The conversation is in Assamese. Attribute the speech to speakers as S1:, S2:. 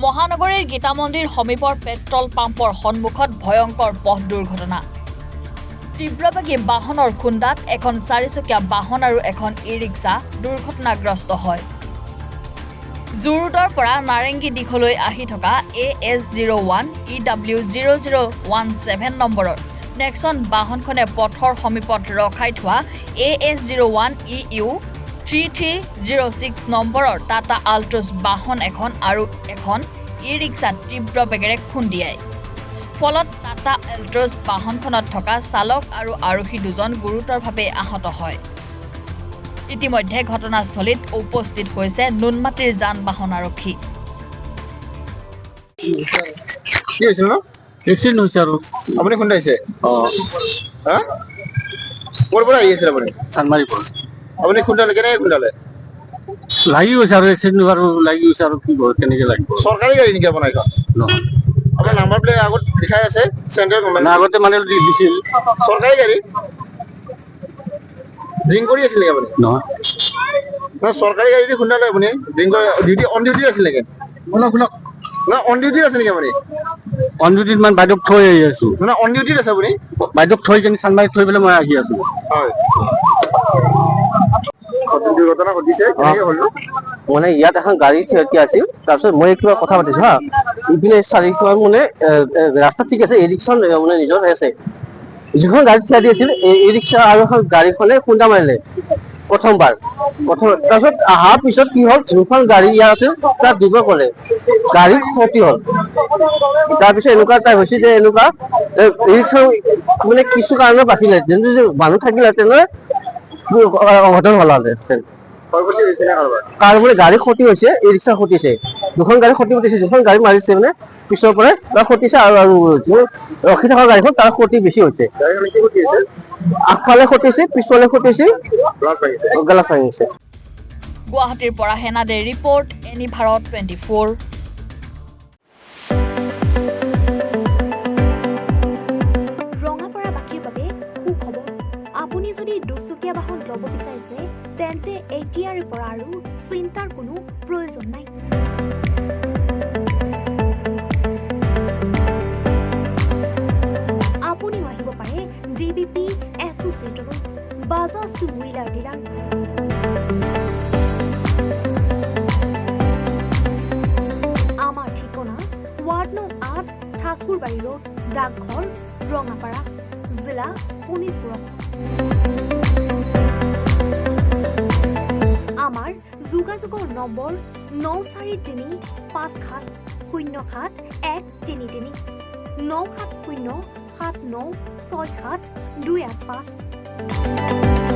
S1: মহানগৰীৰ গীতা মন্দিৰ সমীপৰ পেট্ৰল পাম্পৰ সন্মুখত ভয়ংকৰ পথ দুৰ্ঘটনা তীব্ৰবেগী বাহনৰ খুন্দাত এখন চাৰিচকীয়া বাহন আৰু এখন ই-ৰিক্সা দুৰ্ঘটনাগ্ৰস্ত হয় জুৰুডৰ পৰা নাৰেংগী দিশলৈ আহি থকা AS01 EW0017 নম্বৰৰ নেক্সন বাহনখনে পথৰ সমীপত ৰখাই থোৱা AS01 EU 3306 নম্বৰৰ টাটা আল্ট্ৰছ বাহন এখন আৰু এখন ই-ৰিক্সা তীব্ৰ বেগেৰে খুন্দিয়ায় ফলত টাটা আল্ট্ৰছ বাহনখনত থকা চালক আৰু আৰোহী দুজন গুৰুতৰভাৱে আহত হয় ইতিমধ্যে ঘটনাস্থলীত উপস্থিত হৈছে নুনমাটিৰ যান-বাহন আৰক্ষী
S2: কি হৈছে ন এক্সিডেন্ট হৈছে আৰু আপুনি খুন্দাইছে হা ক'ৰ পৰা আহি আছিল আপুনি চানমাৰীৰ পৰা আপুনি খুন্দালে কেনেকৈ খুন্দালে
S3: লাগি গৈছে আৰু এক্সিডেন্ট আৰু লাগি গৈছে আৰু কি কেনেকৈ লাগিব
S2: চৰকাৰী গাড়ী নেকি আপোনাৰ এইখন
S3: নহয়
S2: আপোনাৰ নাম্বাৰ প্লেট আগত লিখাই আছে চেণ্ট্ৰেল গভৰ্ণমেণ্ট
S3: আগতে মানে দিছিল
S2: চৰকাৰী গাড়ী ড্ৰিংক কৰি আছিল নেকি আপুনি
S3: নহয়
S2: চৰকাৰী গাড়ী দি খুন্দালে আপুনি ড্ৰিংক ডিউটি অন ডিউটি আছিল নেকি
S3: শুনক শুনক
S2: নহয় অন ডিউটি আছে নেকি আপুনি
S3: অন ডিউটিত মানে বাইদেউক থৈ আহি আছো
S2: নহয় অন ডিউটিত আছে আপুনি
S3: বাইদেউক থৈ কিনে চানমাৰীত থৈ পেলাই মই আহি আছো
S2: হয় দুৰ্ঘটনা ঘটিছে কেনেকৈ হ'ল
S4: মানে ইয়াত এখন গাড়ী থিয় আছিল তাৰপিছত মই কিবা কথা পাতিছো হা ইপিনে চাৰিখন মানে ৰাস্তা ঠিক আছে ই ৰিক্সা মানে নিজৰ হৈ আছে যিখন গাড়ী থিয় দি আছিল ই ৰিক্সা আৰু এখন গাড়ীখনে খুন্দা মাৰিলে প্ৰথমবাৰ তাৰপিছত অহাৰ পিছত কি হ'ল যোনখন গাড়ী ইয়াত আছিল তাক দিব ক'লে গাড়ীৰ ক্ষতি হ'ল তাৰপিছত এনেকুৱা টাইপ হৈছে যে এনেকুৱা ই ৰিক্সা মানে কিছু কাৰণে বাচিলে যোনটো যে মানুহ থাকিলে তেনেহ'লে অঘটন হ'লহেঁতেন কাৰোবাৰ গাড়ী ক্ষতি হৈছে ই ৰিক্সা ক্ষতি হৈছে দুখন গাড়ী ক্ষতি ঘটিছে দুখন গাড়ী মাৰিছে মানে পিছৰ পৰাই তাৰ ক্ষতিছে আৰু ৰখি থকা গাড়ীখন তাৰ ক্ষতি বেছি হৈছে আগফালে ক্ষতিছে পিছফালে ক্ষতিছে গলাচ ভাঙিছে
S1: গুৱাহাটীৰ পৰা হেনাদে ৰিপৰ্ট এনি ভাৰত 24
S5: ৰঙাপাৰাবাসীৰ বাবে সুখবৰ আপুনি যদি দুচকীয়া বাহন ল'ব বিচাৰিছে তেন্তে এতিয়াৰে পৰা আৰু চিন্তাৰ কোনো প্ৰয়োজন নাই আপুনিও আহিব পাৰে DBP এছ'চিয়েটলৈ বাজাজ টু হুইলাৰ ডিলাৰ আমাৰ ঠিকনা ৱাৰ্ড নং 8 ঠাকুৰবাৰী ৰোড ডাকঘৰ ৰঙাপাৰা জিলা শোণিতপুৰ আমাৰ যোগাযোগৰ নম্বৰ 9435707133 9707967285285